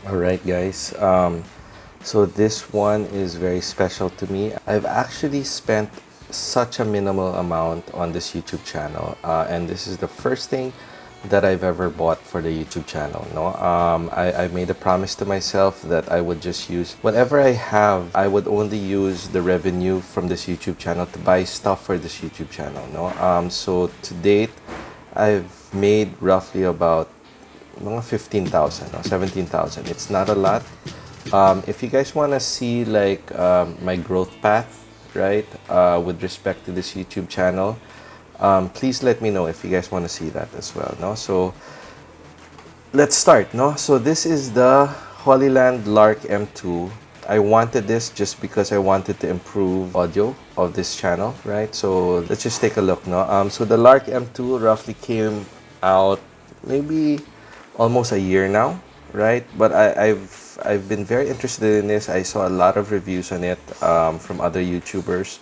Alright guys, so this one is very special to me. I've actually spent such a minimal amount on this YouTube channel, and this is the first thing that I've ever bought for the YouTube channel. No, I made a promise to myself that I would just use whatever I have. I would only use the revenue from this YouTube channel to buy stuff for this YouTube channel. No, so to date, I've made roughly about mga 15,000 or 17,000. It's not a lot. If you guys want to see like my growth path, right, with respect to this YouTube channel, please let me know if you guys want to see that as well. No, so let's start. No, so this is the Hollyland Lark M2. I wanted this just because I wanted to improve audio of this channel, right? So let's just take a look. No, so the Lark M2 roughly came out maybe almost a year now, right? But I've been very interested in this. I saw a lot of reviews on it from other YouTubers,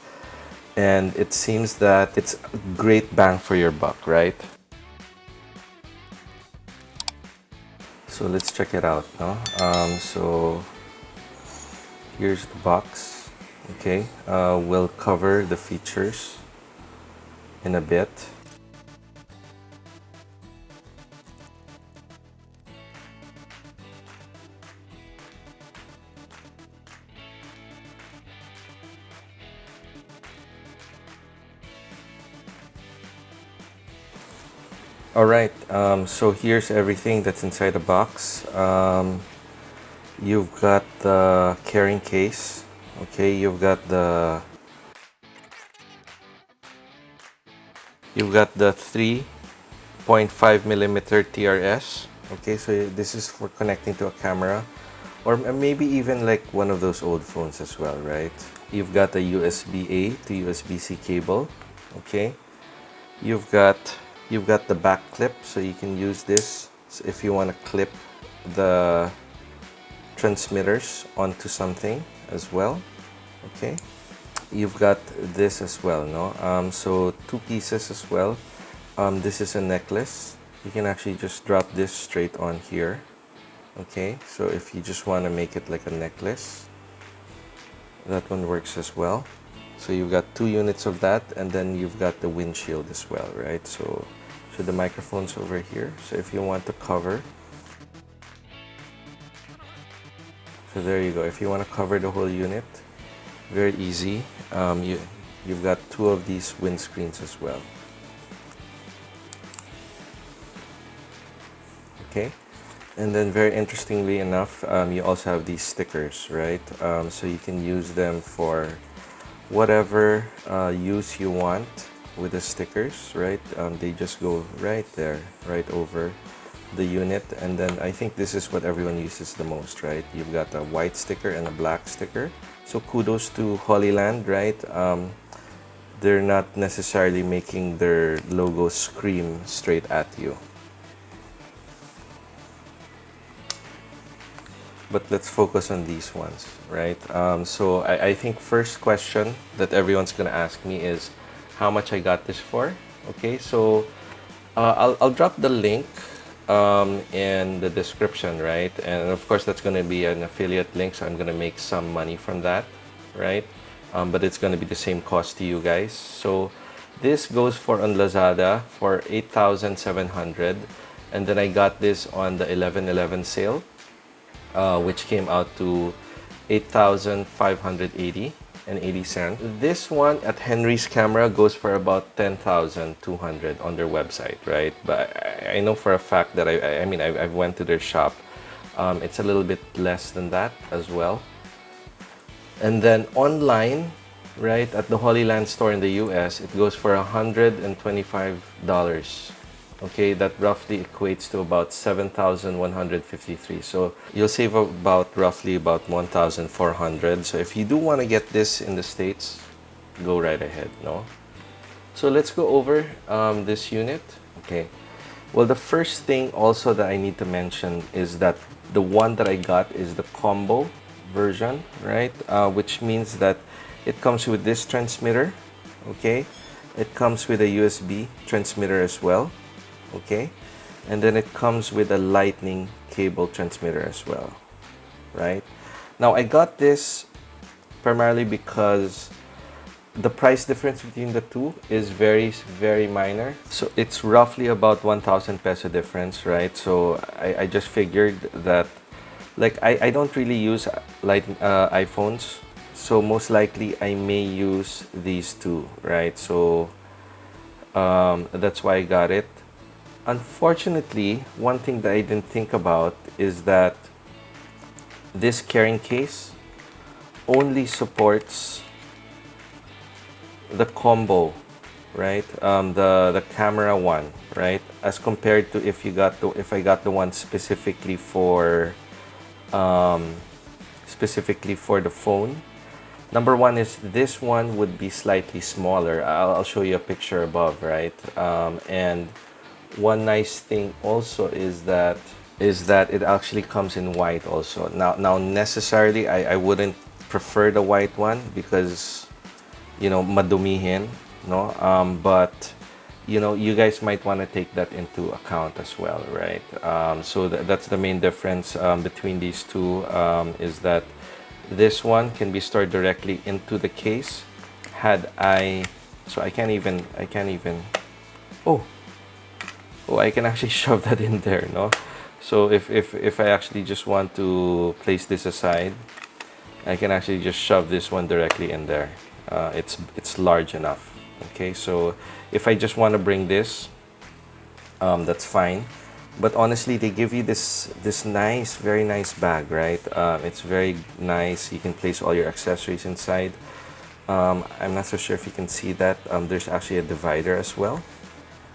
and it seems that it's a great bang for your buck, right? So let's check it out. No? So here's the box. Okay, we'll cover the features in a bit. Alright, so here's everything that's inside the box. You've got the carrying case, okay, you've got the 3.5 millimeter TRS, okay, so this is for connecting to a camera, or maybe even like one of those old phones as well, right? You've got a USB-A to USB-C cable, okay. You've got the back clip, so you can use this if you want to clip the transmitters onto something as well, okay. You've got this as well, no? So two pieces as well. This is a necklace. You can actually just drop this straight on here, okay. So if you just want to make it like a necklace, that one works as well. So you've got two units of that, and then you've got the windshield as well, right? So the microphone's over here. So if you want to cover, so there you go. If you want to cover the whole unit, very easy. You've got two of these windscreens as well. Okay, and then very interestingly enough, you also have these stickers, right? So you can use them for whatever use you want with the stickers, right? They just go right there, right over the unit. And then I think this is what everyone uses the most, right? You've got a white sticker and a black sticker. So kudos to Hollyland, right? They're not necessarily making their logo scream straight at you. But let's focus on these ones, right? So I think first question that everyone's gonna ask me is how much I got this for. Okay, so I'll drop the link in the description, right? And of course that's gonna be an affiliate link, so I'm gonna make some money from that, right? But it's gonna be the same cost to you guys. So this goes for on Lazada for 8,700, and then I got this on the 11/11 sale, which came out to 8,580.80. This one at Henry's Camera goes for about 10,200 on their website, right? But I know for a fact that I mean I've went to their shop. It's a little bit less than that as well. And then online, right, at the Hollyland store in the US, it goes for $125. Okay, that roughly equates to about 7,153. So you'll save about roughly about 1,400. So if you do want to get this in the States, go right ahead, no? So let's go over this unit. Okay, well, the first thing also that I need to mention is that the one that I got is the combo version, right? Which means that it comes with this transmitter, okay? It comes with a USB transmitter as well, okay? And then it comes with a lightning cable transmitter as well. right? Now I got this primarily because the price difference between the two is very minor. So it's roughly about 1,000 peso difference, right? So I just figured that, like, I don't really use iPhones, so most likely I may use these two, right? So that's why I got it. Unfortunately, one thing that I didn't think about is that this carrying case only supports the combo, right? The camera one, right? As compared to if I got the one specifically for the phone. Number one is this one would be slightly smaller. I'll show you a picture above, right? And one nice thing also is that it actually comes in white also. Now necessarily I wouldn't prefer the white one because, you know, madumihin, no? But you know, you guys might want to take that into account as well, right? So that's the main difference between these two, is that this one can be stored directly into the case. So I can't even, oh, I can actually shove that in there, no? So if I actually just want to place this aside, I can actually just shove this one directly in there. It's large enough. Okay, so if I just want to bring this, that's fine. But honestly, they give you this nice, very nice bag, right? It's very nice. You can place all your accessories inside. I'm not so sure if you can see that. There's actually a divider as well.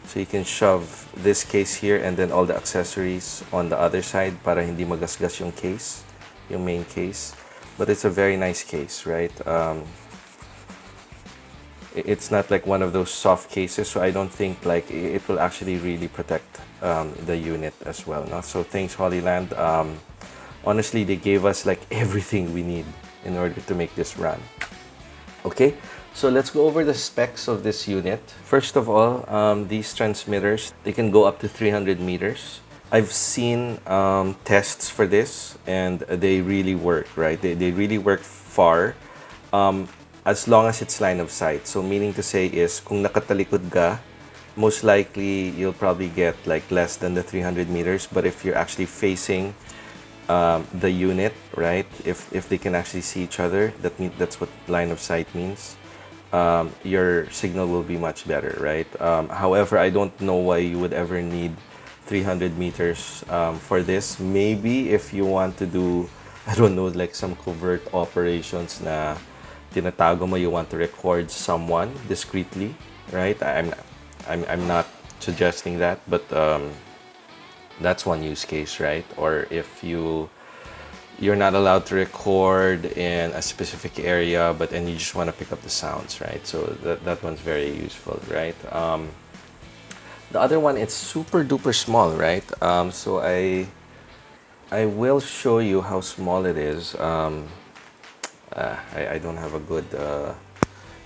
So you can shove this case here and then all the accessories on the other side para hindi magasgas yung case, yung main case. But it's a very nice case, right? It's not like one of those soft cases, so I don't think like it will actually really protect the unit as well. No? So thanks Hollyland. Honestly, they gave us like everything we need in order to make this run. Okay, so let's go over the specs of this unit. First of all, these transmitters, they can go up to 300 meters. I've seen tests for this and they really work, right? They really work far, as long as it's line of sight. So meaning to say is, kung nakatalikod ka, most likely you'll probably get like less than the 300 meters. But if you're actually facing the unit, right? If they can actually see each other, that's what line of sight means. Your signal will be much better, right? However, I don't know why you would ever need 300 meters for this. Maybe if you want to do, I don't know, like some covert operations na tinatago mo, you want to record someone discreetly, right? I'm not suggesting that, but that's one use case, right? Or if you're not allowed to record in a specific area, but then you just want to pick up the sounds, right? So that one's very useful, right? The other one, it's super duper small, right? So I will show you how small it is. I don't have a good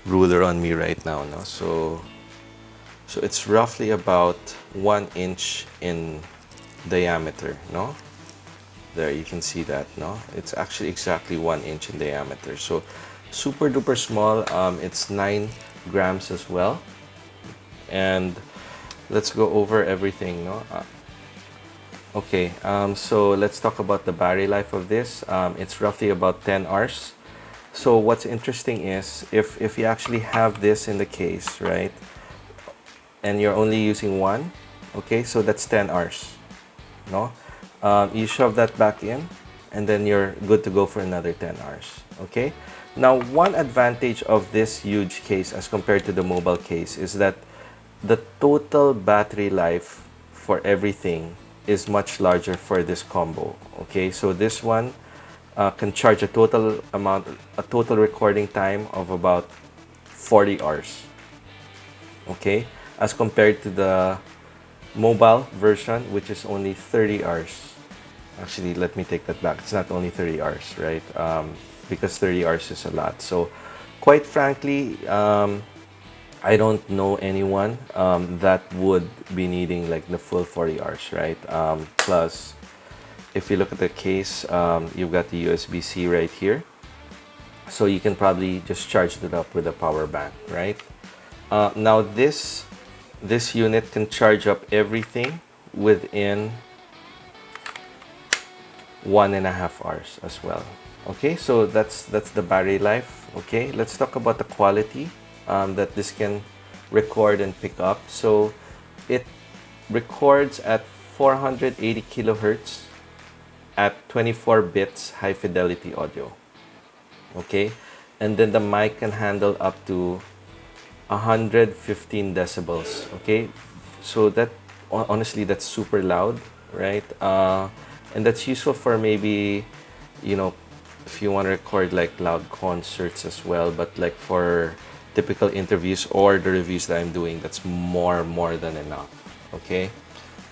ruler on me right now, no? So it's roughly about 1 inch in diameter, no? There, you can see that, no? It's actually exactly 1 inch in diameter. So super duper small. It's 9 grams as well. And let's go over everything, no? Okay, so let's talk about the battery life of this. It's roughly about 10 hours. So what's interesting is if you actually have this in the case, right? And you're only using one, okay? So that's 10 hours, no? You shove that back in and then you're good to go for another 10 hours, okay? Now, one advantage of this huge case as compared to the mobile case is that the total battery life for everything is much larger for this combo, okay? So this one can charge a total recording time of about 40 hours, okay? As compared to the mobile version, which is only 30 hours. Actually, let me take that back. It's not only 30 hours, right? Because 30 hours is a lot. So, quite frankly, I don't know anyone that would be needing like the full 40 hours, right? Plus, if you look at the case, you've got the USB-C right here. So you can probably just charge it up with a power bank, right? Now this unit can charge up everything within 1.5 hours as well. Okay, so that's the battery life. Okay, let's talk about the quality that this can record and pick up. So it records at 480 kilohertz at 24 bits high fidelity audio. Okay, and then the mic can handle up to 115 decibels. Okay, so that honestly, that's super loud, right? And that's useful for maybe, you know, if you want to record like loud concerts as well. But like for typical interviews or the reviews that I'm doing, that's more than enough. Okay.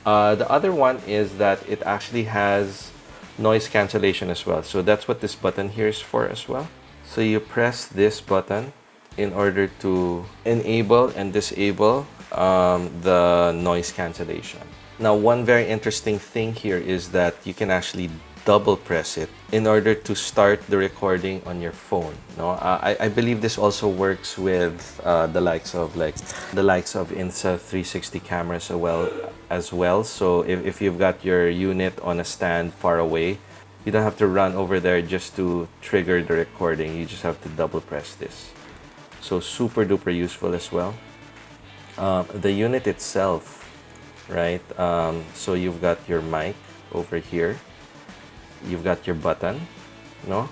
The other one is that it actually has noise cancellation as well. So that's what this button here is for as well. So you press this button in order to enable and disable the noise cancellation. Now, one very interesting thing here is that you can actually double press it in order to start the recording on your phone. No, I believe this also works with the likes of Insta360 cameras as well. So if you've got your unit on a stand far away, you don't have to run over there just to trigger the recording. You just have to double press this. So super duper useful as well. The unit itself, right? So you've got your mic over here. You've got your button, no?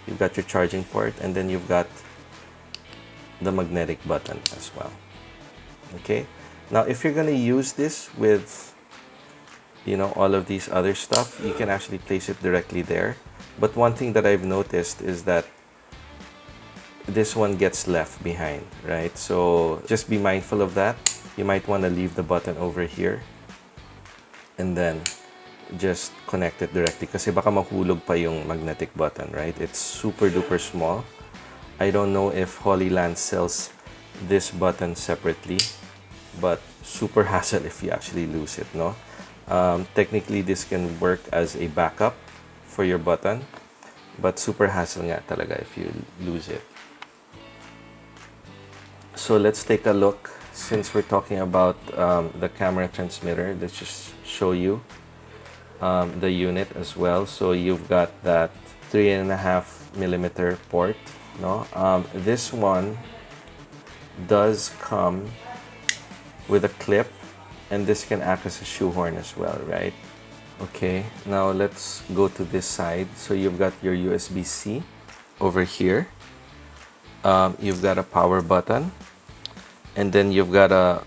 You've got your charging port, and then you've got the magnetic button as well. Okay. Now, if you're gonna use this with, you know, all of these other stuff, you can actually place it directly there. But one thing that I've noticed is that this one gets left behind, right? So just be mindful of that. You might want to leave the button over here and then just connect it directly kasi baka mahulog pa yung magnetic button, right? It's super duper small. I don't know if Hollyland sells this button separately, but super hassle if you actually lose it, no? Technically, this can work as a backup for your button, but super hassle nga talaga if you lose it. So let's take a look. Since we're talking about the camera transmitter, let's just show you the unit as well. So you've got that 3.5mm port, no? This one does come with a clip, and this can act as a shoehorn as well, right? Okay, now let's go to this side. So you've got your USB-C over here. You've got a power button, and then you've got a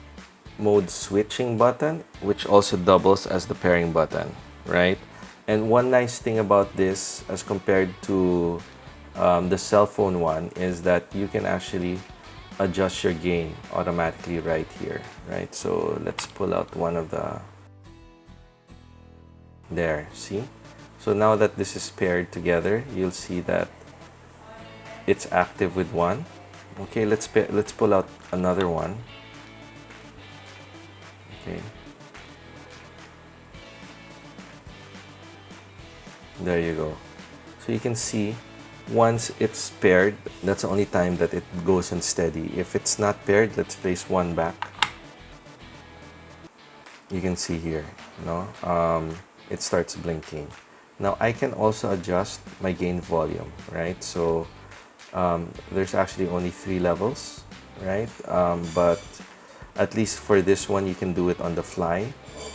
mode switching button, which also doubles as the pairing button, right? And one nice thing about this as compared to the cell phone one is that you can actually adjust your gain automatically right here, right? So let's pull out one of the, there, see? So now that this is paired together, you'll see that it's active with one. Okay, let's pull out another one. Okay. There you go. So you can see once it's paired, that's the only time that it goes unsteady. If it's not paired, let's place one back. You can see here, no? It starts blinking. Now I can also adjust my gain volume, right? So there's actually only 3 levels, right? But at least for this one, you can do it on the fly.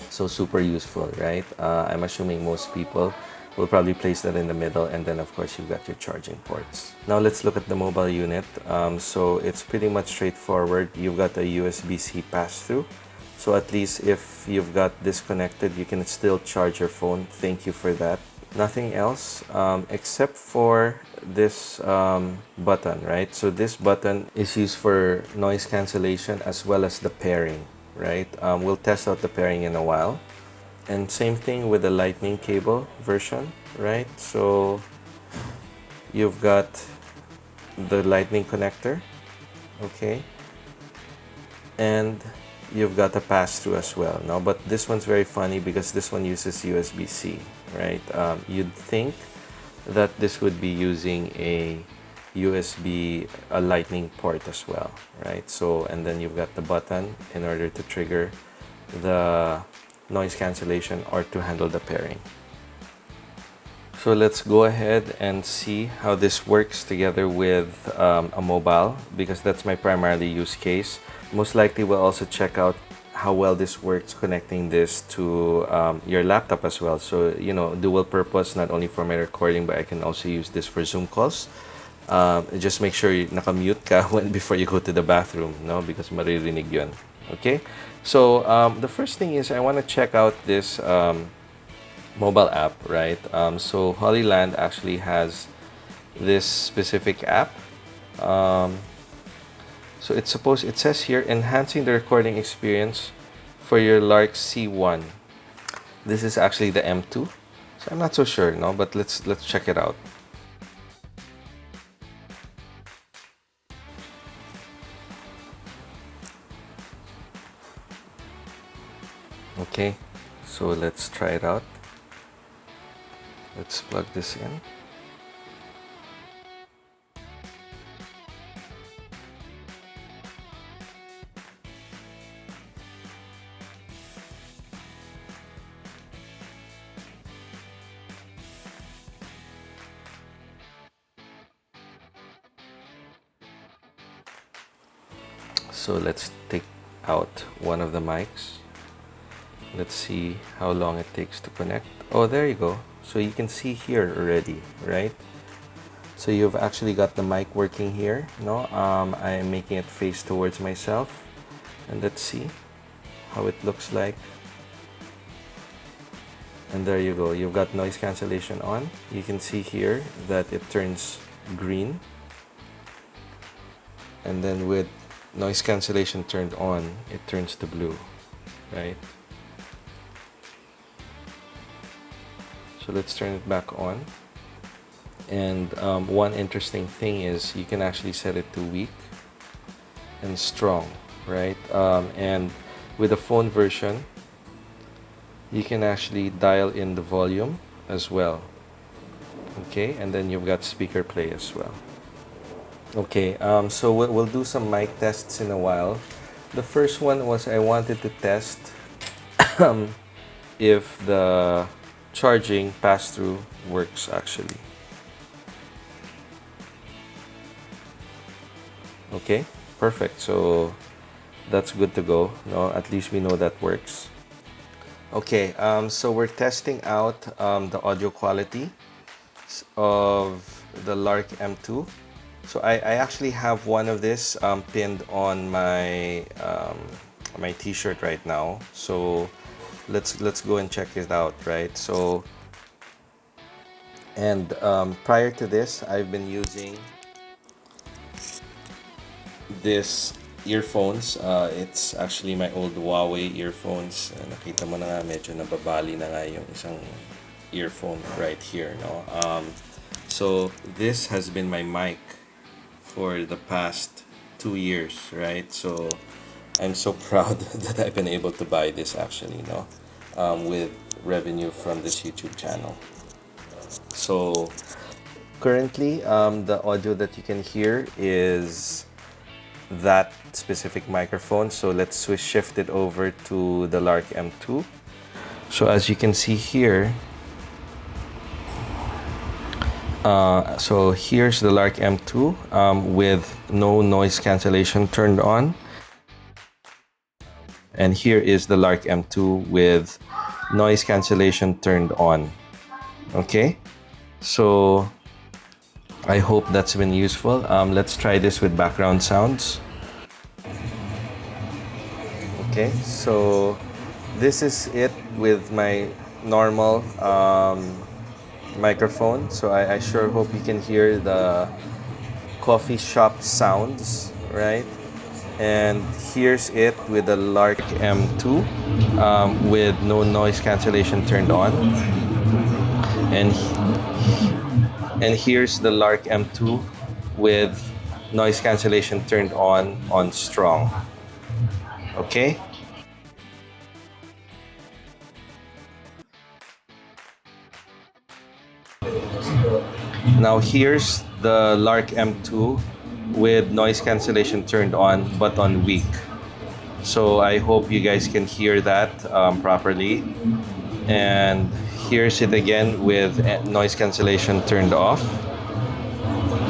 So super useful, right? I'm assuming most people will probably place that in the middle, and then of course you've got your charging ports. Now let's look at the mobile unit. So it's pretty much straightforward. You've got a USB-C pass-through. So at least if you've got this connected, you can still charge your phone. Thank you for that. Nothing else except for this button, right? So this button is used for noise cancellation as well as the pairing, right? We'll test out the pairing in a while. And same thing with the lightning cable version, right? So you've got the lightning connector, okay? And you've got a pass-through as well. Now, but this one's very funny because this one uses USB-C, right? You'd think that this would be using a USB, a lightning port as well, right? So, and then you've got the button in order to trigger the noise cancellation or to handle the pairing. So let's go ahead and see how this works together with a mobile, because that's my primary use case. Most likely we'll also check out how well this works connecting this to your laptop as well. So, you know, dual purpose, not only for my recording, but I can also use this for Zoom calls. Just make sure you naka-mute ka before you go to the bathroom, no? Because maririnig yun. Okay? So, the first thing is I want to check out this mobile app, right? So Hollyland actually has this specific app. So it says here, enhancing the recording experience for your Lark C1. This is actually the M2. So I'm not so sure, no, but let's check it out. Okay, so let's try it out. Let's plug this in. So let's take out one of the mics. Let's see how long it takes to connect. Oh, there you go. So you can see here already, right? So you've actually got the mic working here. No, I'm making it face towards myself, and let's see how it looks like. And there you go. You've got noise cancellation on. You can see here that it turns green, and then with noise cancellation turned on, it turns to blue, right? So let's turn it back on. And one interesting thing is you can actually set it to weak and strong, right? And with the phone version, you can actually dial in the volume as well. Okay, and then you've got speaker play as well. Okay, so we'll do some mic tests in a while. The first one was I wanted to test if the charging pass-through works actually. Okay, perfect. So that's good to go. No, at least we know that works. Okay, so we're testing out the audio quality of the Lark M2. So I actually have one of this pinned on my my t-shirt right now. So let's go and check it out, right? So, and prior to this, I've been using this earphones. It's actually my old Huawei earphones. Nakita mo na nga, medyo nababali na nga yung isang earphone right here, no? So this has been my mic for the past 2 years, right? So I'm so proud that I've been able to buy this actually, no? With revenue from this YouTube channel. So currently, the audio that you can hear is that specific microphone. So let's shift it over to the Lark M2. So as you can see here, so here's the Lark M2 with no noise cancellation turned on. And here is the Lark M2 with noise cancellation turned on. Okay, so I hope that's been useful. Let's try this with background sounds. Okay, so this is it with my normal microphone. So I sure hope you can hear the coffee shop sounds, right? And here's it with the Lark M2 with no noise cancellation turned on. And here's the Lark M2 with noise cancellation turned on strong. Okay? Now here's the Lark M2 with noise cancellation turned on but on weak. So I hope you guys can hear that properly. And here's it again with noise cancellation turned off.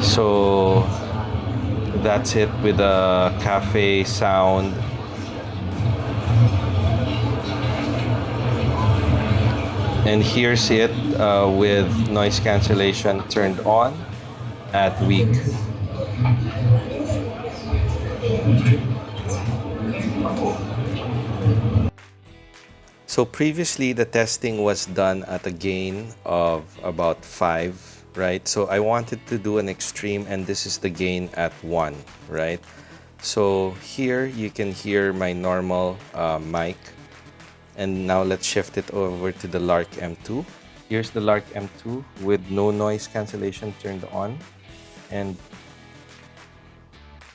So that's it with the cafe sound. And here's it with noise cancellation turned on at weak. So previously the testing was done at a gain of about 5, right? So I wanted to do an extreme, and this is the gain at 1, right? So here you can hear my normal mic. And now let's shift it over to the Lark M2. Here's the Lark M2 with no noise cancellation turned on. And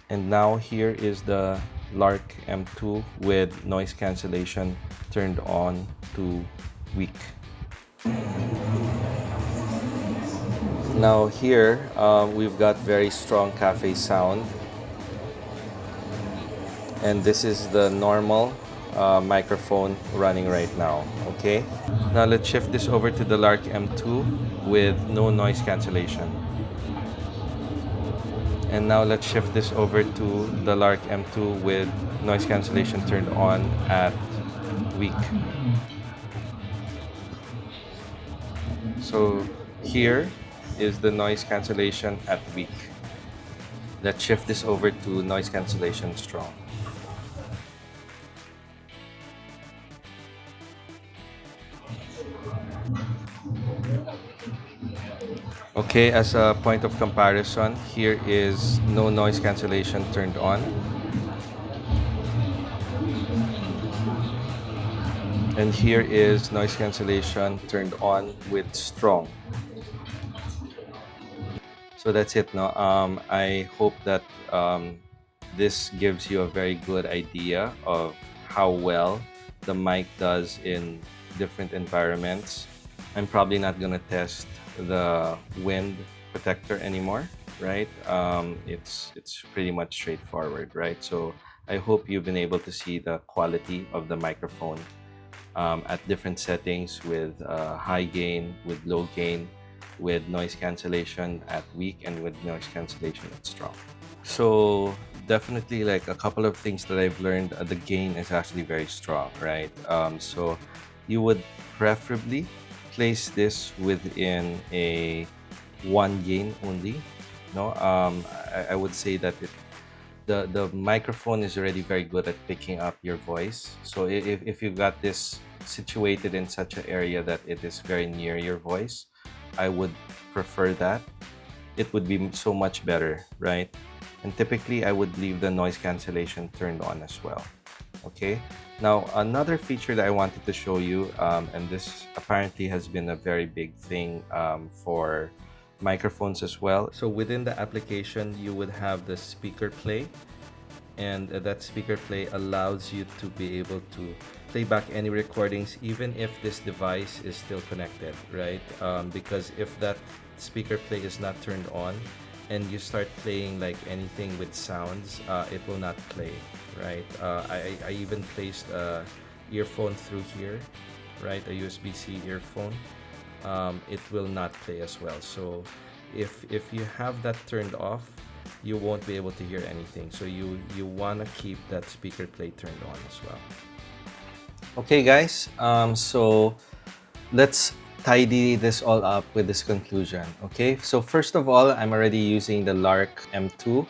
now here is the Lark M2 with noise cancellation turned on to weak. Now here we've got very strong cafe sound. And this is the normal microphone running right now. Okay, now let's shift this over to the Lark M2 with no noise cancellation. And now let's shift this over to the Lark M2 with noise cancellation turned on at weak. So here is the noise cancellation at weak. Let's shift this over to noise cancellation strong. Okay, as a point of comparison, here is no noise cancellation turned on. And here is noise cancellation turned on with strong. So that's it. Now, I hope that this gives you a very good idea of how well the mic does in different environments. I'm probably not gonna test the wind protector anymore, right? It's pretty much straightforward, right? So I hope you've been able to see the quality of the microphone at different settings with high gain, with low gain, with noise cancellation at weak, and with noise cancellation at strong. So definitely, like, a couple of things that I've learned, the gain is actually very strong, right? So you would preferably place this within a 1 gain only. No, I would say that the microphone is already very good at picking up your voice. So if you got this situated in such an area that it is very near your voice, I would prefer that. It would be so much better, right? And typically I would leave the noise cancellation turned on as well. Okay, now another feature that I wanted to show you, and this apparently has been a very big thing for microphones as well. So within the application, you would have the speaker play, and that speaker play allows you to be able to play back any recordings even if this device is still connected, right? Because if that speaker play is not turned on and you start playing like anything with sounds, it will not play, right? I even placed a earphone through here, right? A USB-C earphone. It will not play as well. So if you have that turned off, you won't be able to hear anything. So you want to keep that speaker play turned on as well. Okay guys, so let's tidy this all up with this conclusion. Okay, so first of all, I'm already using the Lark M2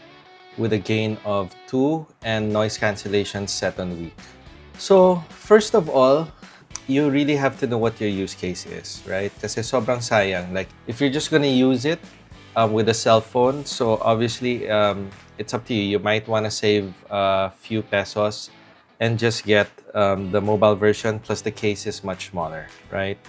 with a gain of 2 and noise cancellation set on weak. So first of all, you really have to know what your use case is, right? Kasi sobrang sayang. Like, if you're just gonna use it with a cell phone, so obviously it's up to you. You might want to save a few pesos and just get the mobile version, plus the case is much smaller, right?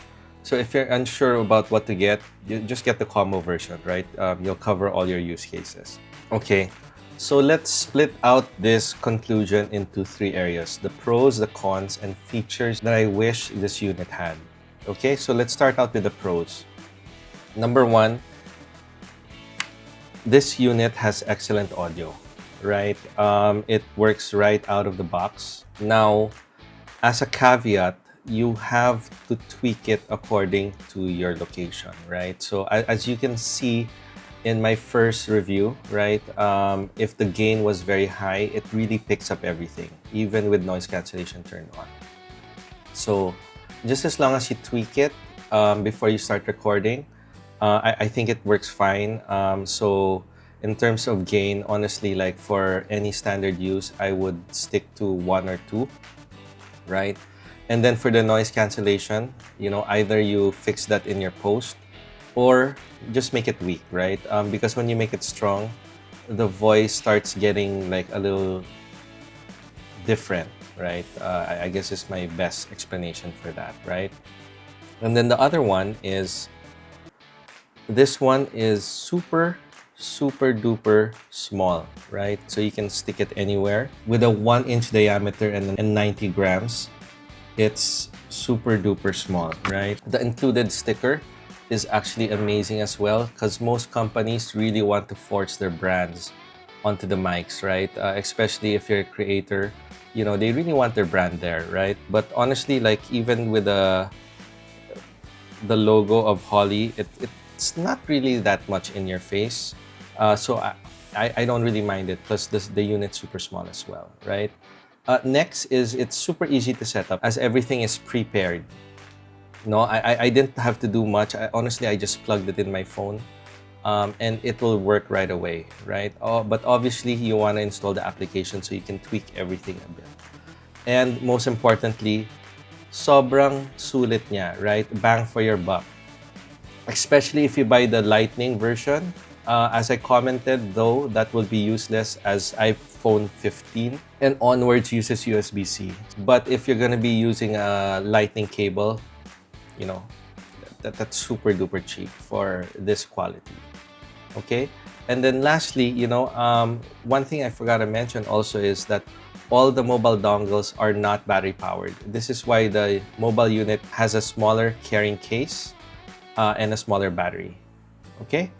So if you're unsure about what to get, you just get the combo version, right? You'll cover all your use cases. Okay, so let's split out this conclusion into 3 areas: the pros, the cons, and features that I wish this unit had. Okay, so let's start out with the pros. Number 1, this unit has excellent audio, right? It works right out of the box. Now, as a caveat, you have to tweak it according to your location, right? So as you can see in my first review, right, if the gain was very high, it really picks up everything, even with noise cancellation turned on. So just as long as you tweak it before you start recording, I think it works fine. So in terms of gain, honestly, like for any standard use, I would stick to 1 or 2, right? And then for the noise cancellation, either you fix that in your post or just make it weak, right? Because when you make it strong, the voice starts getting like a little different, right? I guess is my best explanation for that, right? And then the other one is, this one is super duper small, right? So you can stick it anywhere. With a 1-inch diameter and 90 grams, it's super duper small, right? The included sticker is actually amazing as well, because most companies really want to force their brands onto the mics, right? Especially if you're a creator, they really want their brand there, right? But honestly, like even with the logo of Holly, it's not really that much in your face. So I don't really mind it. Plus the unit's super small as well, right? Next is, it's super easy to set up as everything is prepared. No, I didn't have to do much. Honestly, I just plugged it in my phone, and it will work right away, right? But obviously, you want to install the application so you can tweak everything a bit. And most importantly, sobrang sulit niya, right? Bang for your buck. Especially if you buy the Lightning version. As I commented, though, that will be useless as iPhone 15 and onwards uses USB-C. But if you're going to be using a Lightning cable, that's super duper cheap for this quality. Okay? And then lastly, one thing I forgot to mention also is that all the mobile dongles are not battery powered. This is why the mobile unit has a smaller carrying case and a smaller battery. Okay?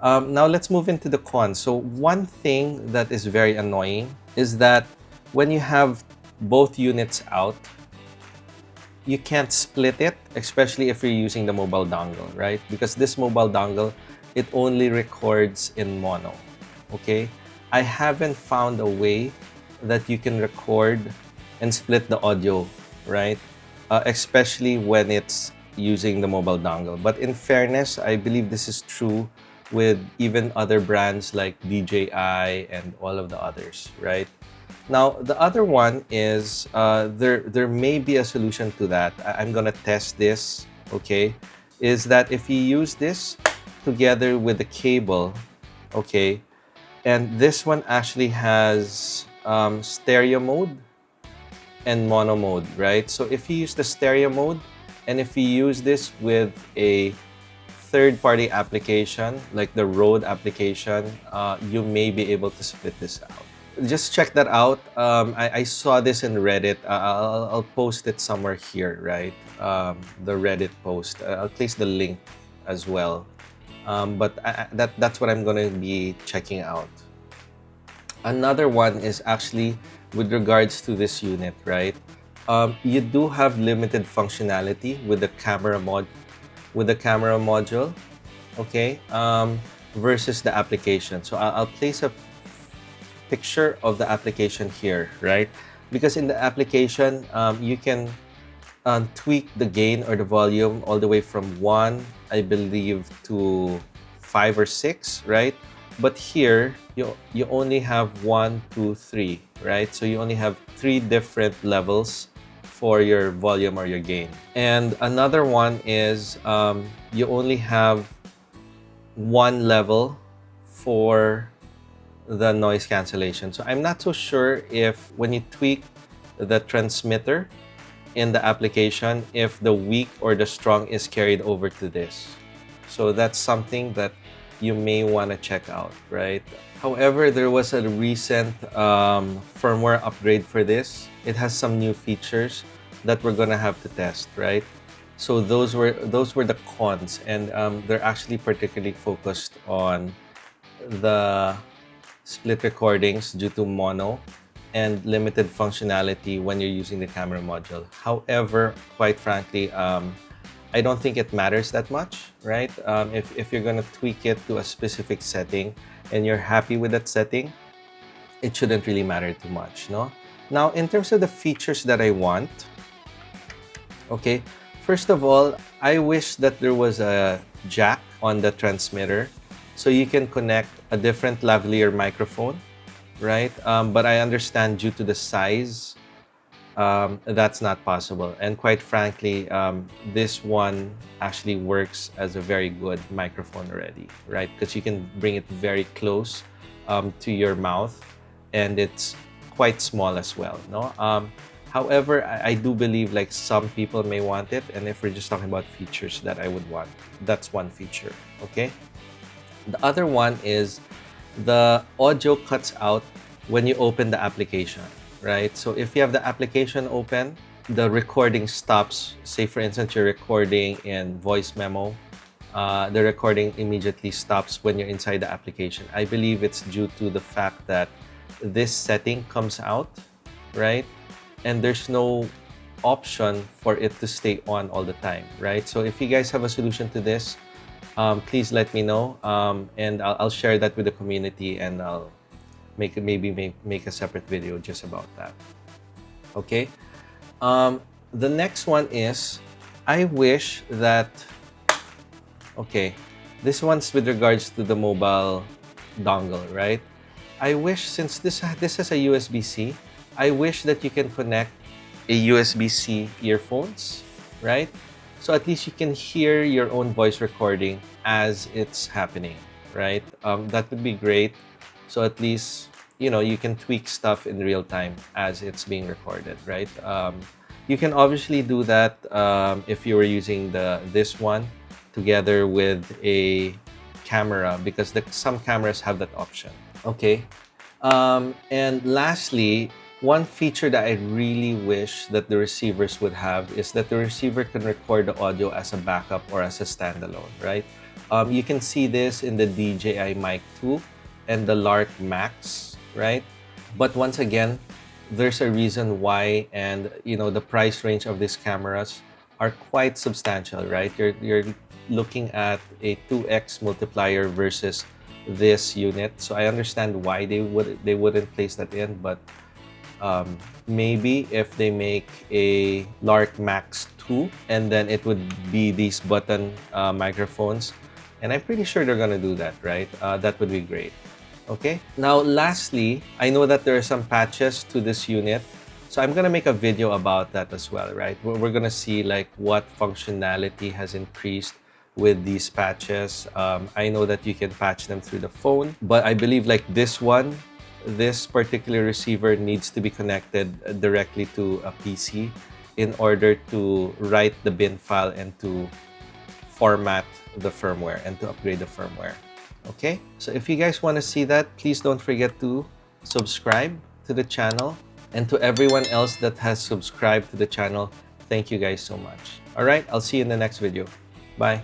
Now let's move into the cons. So one thing that is very annoying is that when you have both units out, you can't split it, especially if you're using the mobile dongle, right? Because this mobile dongle, it only records in mono, okay? I haven't found a way that you can record and split the audio, right? Especially when it's using the mobile dongle. But in fairness, I believe this is true with even other brands like DJI and all of the others, right? Now, the other one is, there may be a solution to that. I'm gonna test this, okay? Is that if you use this together with the cable, okay, and this one actually has stereo mode and mono mode, right? So if you use the stereo mode, and if you use this with a third-party application, like the Rode application, you may be able to split this out. Just check that out. I saw this in Reddit. I'll post it somewhere here, right? The Reddit post. I'll place the link as well. But that's what I'm going to be checking out. Another one is actually with regards to this unit, right? You do have limited functionality with the camera module, okay? Versus the application. So I'll place a picture of the application here, right? Because in the application, you can tweak the gain or the volume all the way from 1, I believe, to 5 or 6, right? But here, you only have 1, 2, 3, right? So you only have 3 different levels for your volume or your gain. And another one is you only have 1 level for the noise cancellation. So I'm not so sure if when you tweak the transmitter in the application, if the weak or the strong is carried over to this. So that's something that you may want to check out, right? However, there was a recent firmware upgrade for this. It has some new features that we're gonna have to test, right? So those were the cons, and they're actually particularly focused on the split recordings due to mono and limited functionality when you're using the camera module. However, quite frankly, I don't think it matters that much, right? If you're gonna tweak it to a specific setting and you're happy with that setting, it shouldn't really matter too much, no? Now, in terms of the features that I want, okay, first of all, I wish that there was a jack on the transmitter so you can connect a different lavalier microphone, right? But I understand due to the size, that's not possible. And quite frankly, this one actually works as a very good microphone already, right? Because you can bring it very close to your mouth, and it's quite small as well, no? However, I do believe like some people may want it, and if we're just talking about features that I would want, that's one feature, okay? The other one is the audio cuts out when you open the application, right? So if you have the application open, the recording stops. Say for instance, you're recording in voice memo, the recording immediately stops when you're inside the application. I believe it's due to the fact that this setting comes out, right? And there's no option for it to stay on all the time, right? So if you guys have a solution to this, please let me know, and I'll share that with the community, and I'll maybe make a separate video just about that. Okay. The next one is, I wish that, okay, this one's with regards to the mobile dongle, right? I wish, since this is a USB-C, I wish that you can connect a USB-C earphones, right? So at least you can hear your own voice recording as it's happening, right? That would be great. So at least, you know, you can tweak stuff in real time as it's being recorded, right? You can obviously do that if you were using this one together with a camera, because some cameras have that option. Okay. And lastly, one feature that I really wish that the receivers would have is that the receiver can record the audio as a backup or as a standalone, right? You can see this in the DJI Mic 2 and the Lark Max, right? But once again, there's a reason why, and you know, the price range of these cameras are quite substantial, right? You're looking at a 2x multiplier versus this unit. So I understand why they wouldn't place that in, but maybe if they make a Lark Max 2, and then it would be these button microphones, and I'm pretty sure they're gonna do that, right? That would be great. Okay. Now, lastly, I know that there are some patches to this unit, so I'm gonna make a video about that as well, right? We're gonna see like what functionality has increased with these patches. I know that you can patch them through the phone, but I believe like this particular receiver needs to be connected directly to a PC in order to write the bin file and to format the firmware and to upgrade the firmware. Okay, so if you guys want to see that, please don't forget to subscribe to the channel, and to everyone else that has subscribed to the channel, thank you guys so much. All right, I'll see you in the next video. Bye.